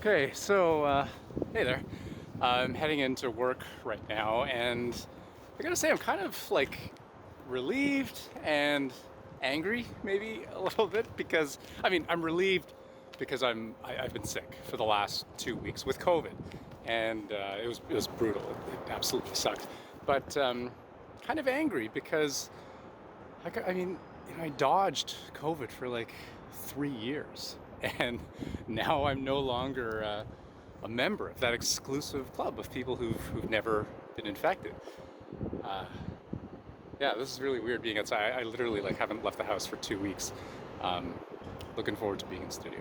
Okay, so hey there. I'm heading into work right now, and I gotta say I'm kind of relieved and angry, maybe a little bit, because I'm relieved because I've been sick for the last 2 weeks with COVID, and it was brutal. It absolutely sucked. But kind of angry because I dodged COVID for 3 years. And now I'm no longer a member of that exclusive club of people who've never been infected. Yeah, this is really weird being outside. I literally haven't left the house for 2 weeks. Looking forward to being in studio.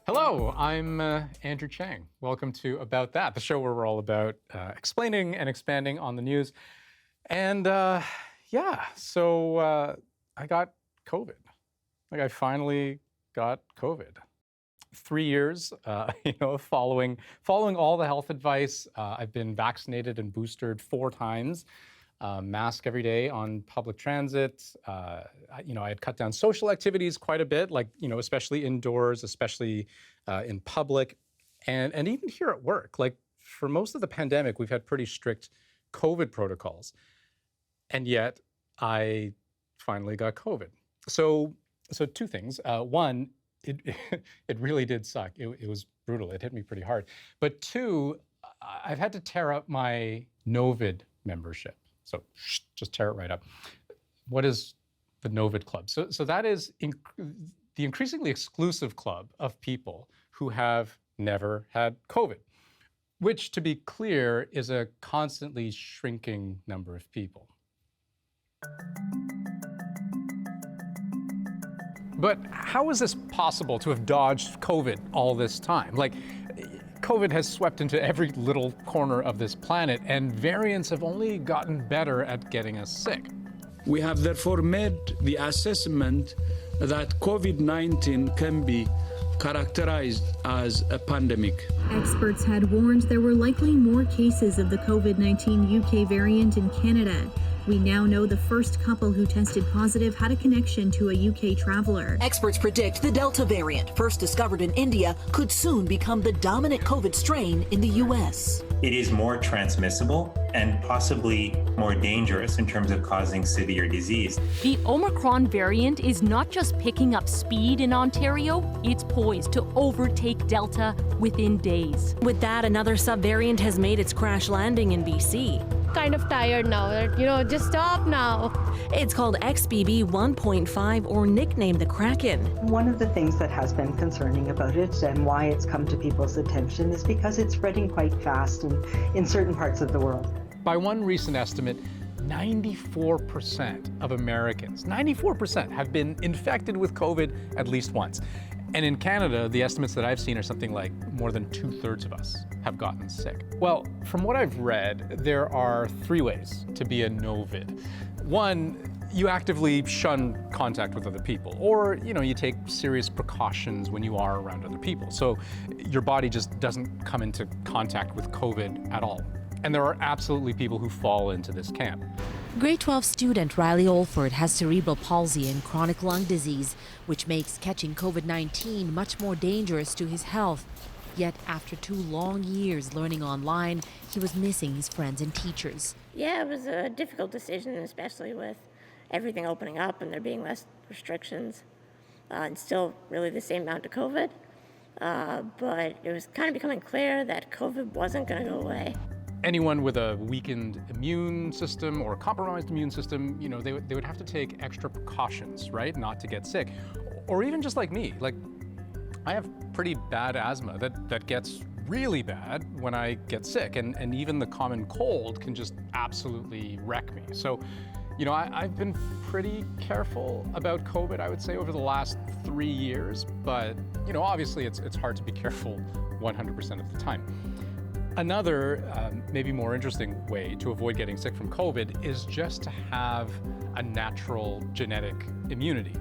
Hello, I'm Andrew Chang. Welcome to About That, the show where we're all about explaining and expanding on the news. And so I got COVID. I finally got COVID. 3 years, following all the health advice. I've been vaccinated and boosted 4 times. Mask every day on public transit. I had cut down social activities quite a bit, especially indoors, especially in public, and even here at work. For most of the pandemic, we've had pretty strict COVID protocols, and yet I finally got COVID. So 2 things. One, it really did suck. It was brutal. It hit me pretty hard. But 2, I've had to tear up my NOVID membership. So just tear it right up. What is the NOVID club? So that is the increasingly exclusive club of people who have never had COVID, which, to be clear, is a constantly shrinking number of people. But how is this possible to have dodged COVID all this time? COVID has swept into every little corner of this planet, and variants have only gotten better at getting us sick. We have therefore made the assessment that COVID-19 can be characterized as a pandemic. Experts had warned there were likely more cases of the COVID-19 UK variant in Canada. We now know the first couple who tested positive had a connection to a UK traveler. Experts predict the Delta variant, first discovered in India, could soon become the dominant COVID strain in the US. It is more transmissible and possibly more dangerous in terms of causing severe disease. The Omicron variant is not just picking up speed in Ontario, it's poised to overtake Delta within days. With that, another subvariant has made its crash landing in BC. Kind of tired now that, just stop now. It's called XBB 1.5, or nicknamed the Kraken. One of the things that has been concerning about it and why it's come to people's attention is because it's spreading quite fast in certain parts of the world. By one recent estimate, 94% of Americans, 94% have been infected with COVID at least once. And in Canada, the estimates that I've seen are something like more than 2/3 of us have gotten sick. Well, from what I've read, there are 3 ways to be a NOVID. One, you actively shun contact with other people, or you take serious precautions when you are around other people. So your body just doesn't come into contact with COVID at all. And there are absolutely people who fall into this camp. Grade 12 student Riley Olford has cerebral palsy and chronic lung disease, which makes catching COVID-19 much more dangerous to his health. Yet after 2 long years learning online, he was missing his friends and teachers. Yeah, it was a difficult decision, especially with everything opening up and there being less restrictions, and still really the same amount of COVID. But it was kind of becoming clear that COVID wasn't going to go away. Anyone with a weakened immune system or a compromised immune system, they would have to take extra precautions, right, not to get sick. Or even just like me, I have pretty bad asthma that gets really bad when I get sick, and even the common cold can just absolutely wreck me. So, I've been pretty careful about COVID, I would say, over the last 3 years, but, obviously it's hard to be careful 100% of the time. Another, maybe more interesting way to avoid getting sick from COVID is just to have a natural genetic immunity.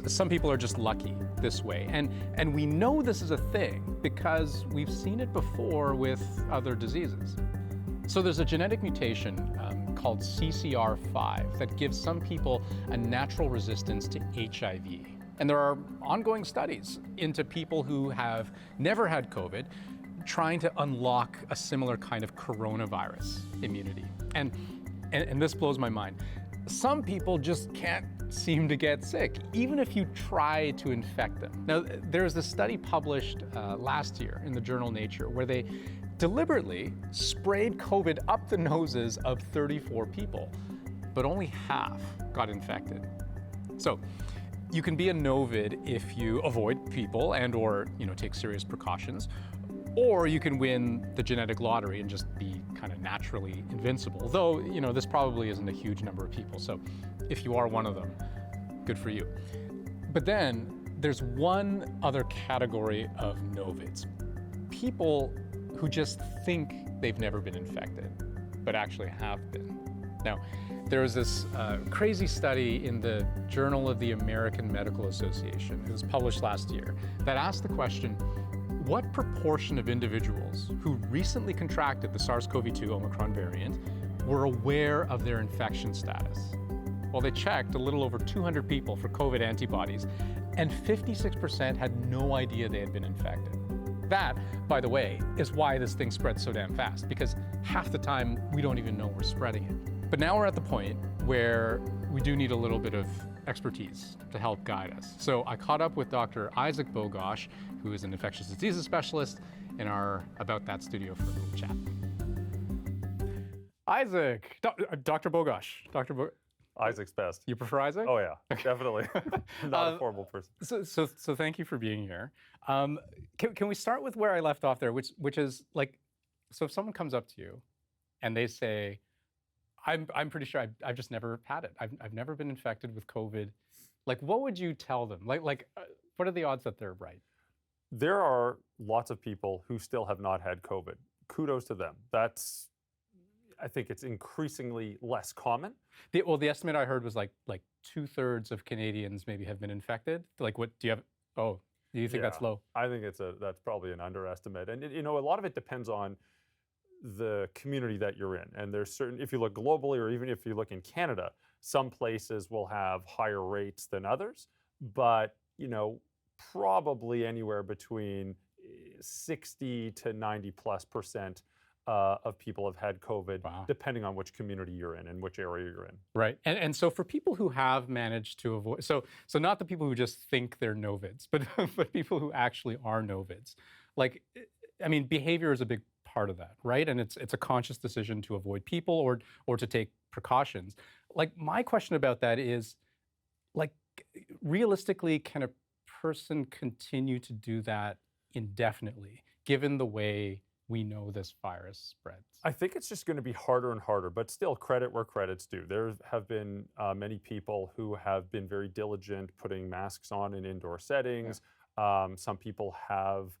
Some people are just lucky this way. And we know this is a thing because we've seen it before with other diseases. So there's a genetic mutation called CCR5 that gives some people a natural resistance to HIV. And there are ongoing studies into people who have never had COVID, trying to unlock a similar kind of coronavirus immunity. And this blows my mind. Some people just can't seem to get sick, even if you try to infect them. Now, there's this study published last year in the journal Nature where they deliberately sprayed COVID up the noses of 34 people, but only half got infected. So you can be a NOVID if you avoid people and or take serious precautions, or you can win the genetic lottery and just be kind of naturally invincible. Though, this probably isn't a huge number of people. So if you are one of them, good for you. But then there's one other category of NOVIDs. People who just think they've never been infected, but actually have been. Now, there was this crazy study in the Journal of the American Medical Association, it was published last year, that asked the question, what proportion of individuals who recently contracted the SARS-CoV-2 Omicron variant were aware of their infection status? Well, they checked a little over 200 people for COVID antibodies, and 56% had no idea they had been infected. That, by the way, is why this thing spreads so damn fast, because half the time we don't even know we're spreading it. But now we're at the point where we do need a little bit of expertise to help guide us. So I caught up with Dr. Isaac Bogosh, who is an infectious diseases specialist, in our About That studio for a little chat. Isaac, Dr. Bogosh, Isaac's best. You prefer Isaac? Oh yeah, definitely. Not a formal person. So thank you for being here. Can we start with where I left off there, which is like, so if someone comes up to you and they say, I'm pretty sure I've just never had it. I've never been infected with COVID. Like, what would you tell them? What are the odds that they're right? There are lots of people who still have not had COVID. Kudos to them. I think it's increasingly less common. The estimate I heard was like 2/3 of Canadians maybe have been infected. Like, what do you have? Oh, do you think that's low? I think that's probably an underestimate. And a lot of it depends on the community that you're in. And there's certain, if you look globally or even if you look in Canada, some places will have higher rates than others, but probably anywhere between 60 to 90+% of people have had COVID, depending on which community you're in and which area you're in. Right, and so for people who have managed to avoid, so not the people who just think they're NOVIDs, but people who actually are NOVIDs, behavior is a big part of that, right? And it's a conscious decision to avoid people or to take precautions. Like, my question about that is, like, realistically, can a person continue to do that indefinitely, given the way we know this virus spreads? I think it's just going to be harder and harder, but still, credit where credit's due. There have been many people who have been very diligent putting masks on in indoor settings. Yeah. Some people have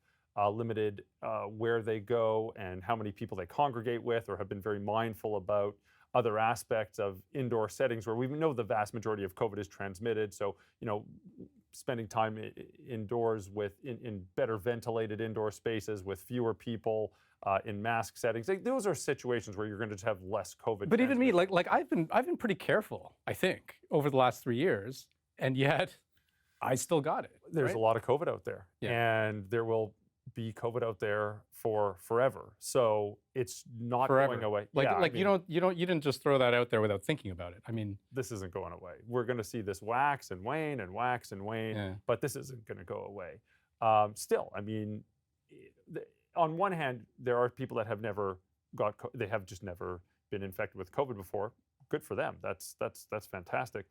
limited where they go and how many people they congregate with, or have been very mindful about other aspects of indoor settings where we know the vast majority of COVID is transmitted. So, spending time indoors in better ventilated indoor spaces with fewer people in mask settings. Those are situations where you're going to have less COVID. But even me, like I've been pretty careful, I think, over the last 3 years, and yet I still got it. There's right? a lot of COVID out there, and there will be COVID out there for forever. So it's not going away. You didn't just throw that out there without thinking about it. I mean, this isn't going away. We're going to see this wax and wane and wax and wane, but this isn't going to go away. Still, on one hand, there are people that have never they have just never been infected with COVID before. Good for them. That's fantastic.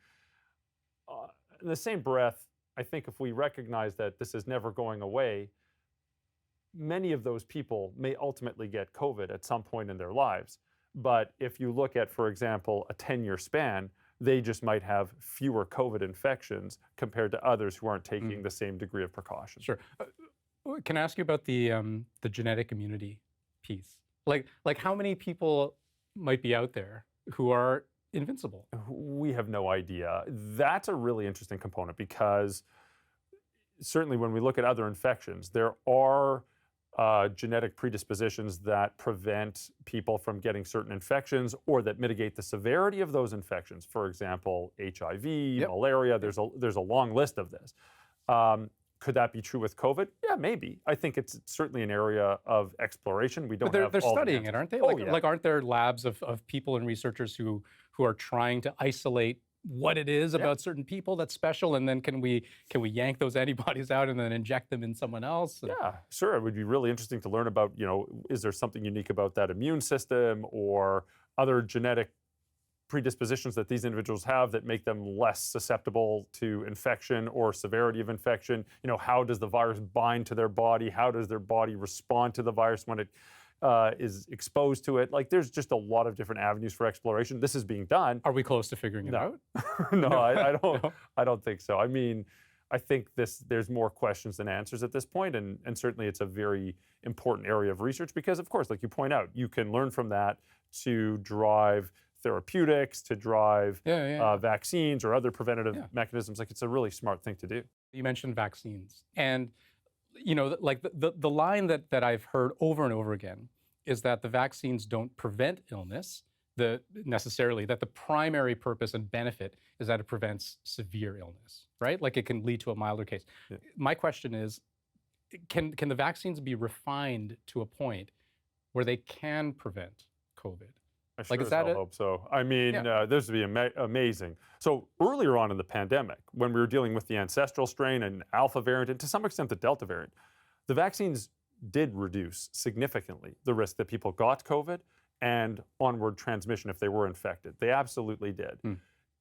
In the same breath, I think if we recognize that this is never going away, many of those people may ultimately get COVID at some point in their lives. But if you look at, for example, a 10-year span, they just might have fewer COVID infections compared to others who aren't taking the same degree of precaution. Sure. Can I ask you about the genetic immunity piece? Like how many people might be out there who are invincible? We have no idea. That's a really interesting component, because certainly when we look at other infections, there are genetic predispositions that prevent people from getting certain infections or that mitigate the severity of those infections. For example, HIV, malaria, there's a long list of this. Could that be true with COVID? Yeah, maybe. I think it's certainly an area of exploration. We don't But have they're all the studying it, answers. aren't they? Oh, Like, yeah. like aren't there labs of people and researchers who are trying to isolate what it is about certain people that's special, and then can we yank those antibodies out and then inject them in someone else? Yeah, sure. It would be really interesting to learn about, is there something unique about that immune system or other genetic predispositions that these individuals have that make them less susceptible to infection or severity of infection? How does the virus bind to their body? How does their body respond to the virus when it is exposed to it? Like, there's just a lot of different avenues for exploration. This is being done. Are we close to figuring it out? No, I don't. No. I don't think so. I mean, I think there's more questions than answers at this point, and certainly it's a very important area of research because, of course, like you point out, you can learn from that to drive therapeutics, to drive vaccines or other preventative mechanisms. Like, it's a really smart thing to do. You mentioned vaccines, and like the line that I've heard over and over again is that the vaccines don't prevent illness necessarily, that the primary purpose and benefit is that it prevents severe illness, right? Like, it can lead to a milder case. Yeah. My question is, can the vaccines be refined to a point where they can prevent COVID? I sure as hell hope so. I mean, this would be amazing. So earlier on in the pandemic, when we were dealing with the ancestral strain and Alpha variant, and to some extent the Delta variant, the vaccines did reduce significantly the risk that people got COVID and onward transmission if they were infected. They absolutely did.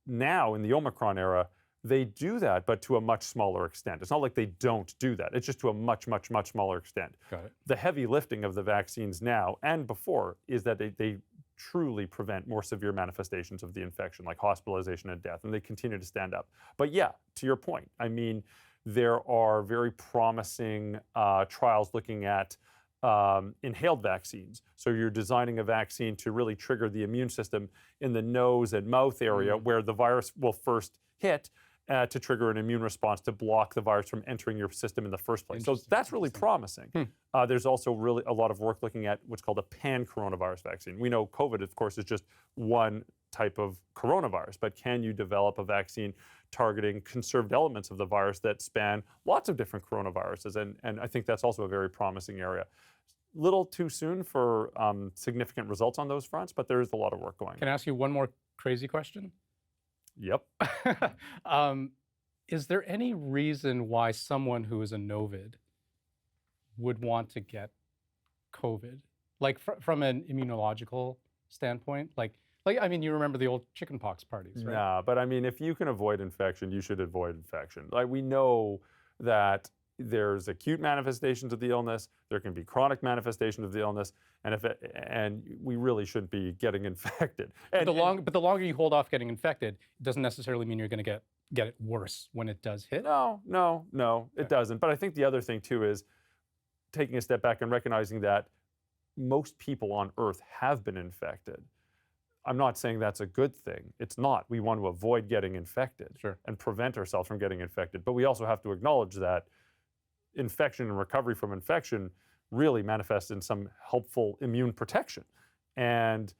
Now, in the Omicron era, they do that, but to a much smaller extent. It's not like they don't do that. It's just to a much, much, much smaller extent. Got it. The heavy lifting of the vaccines now and before is that they truly prevent more severe manifestations of the infection, like hospitalization and death, and they continue to stand up. But yeah, to your point, I mean, there are very promising trials looking at inhaled vaccines. So you're designing a vaccine to really trigger the immune system in the nose and mouth area where the virus will first hit to trigger an immune response to block the virus from entering your system in the first place. So that's really promising. There's also really a lot of work looking at what's called a pan-coronavirus vaccine. We know COVID, of course, is just one type of coronavirus, but can you develop a vaccine targeting conserved elements of the virus that span lots of different coronaviruses? And I think that's also a very promising area. Little too soon for significant results on those fronts, but there is a lot of work going on. Can I ask you one more crazy question? Yep. Is there any reason why someone who is a NOVID would want to get COVID? Like from an immunological standpoint? Like I mean, you remember the old chickenpox parties, right? Nah, but I mean, if you can avoid infection, you should avoid infection. Like, we know that there's acute manifestations of the illness, there can be chronic manifestations of the illness, and we really shouldn't be getting infected. But the longer you hold off getting infected, it doesn't necessarily mean you're going to get it worse when it does hit. No, it doesn't. But I think the other thing too is taking a step back and recognizing that most people on Earth have been infected. I'm not saying that's a good thing. It's not. We want to avoid getting infected and prevent ourselves from getting infected. But we also have to acknowledge that infection and recovery from infection really manifests in some helpful immune protection. And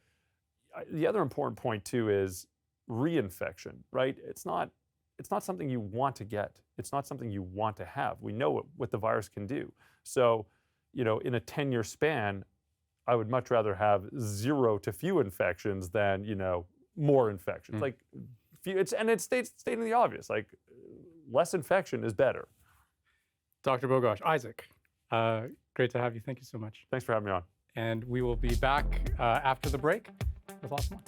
the other important point too is reinfection, right? It's not something you want to get. It's not something you want to have. We know what the virus can do. So, in a 10-year span, I would much rather have 0 to few infections than, more infections. Like, it's stating the obvious. Like, less infection is better. Dr. Bogosh, Isaac, great to have you. Thank you so much. Thanks for having me on. And we will be back after the break with lots more.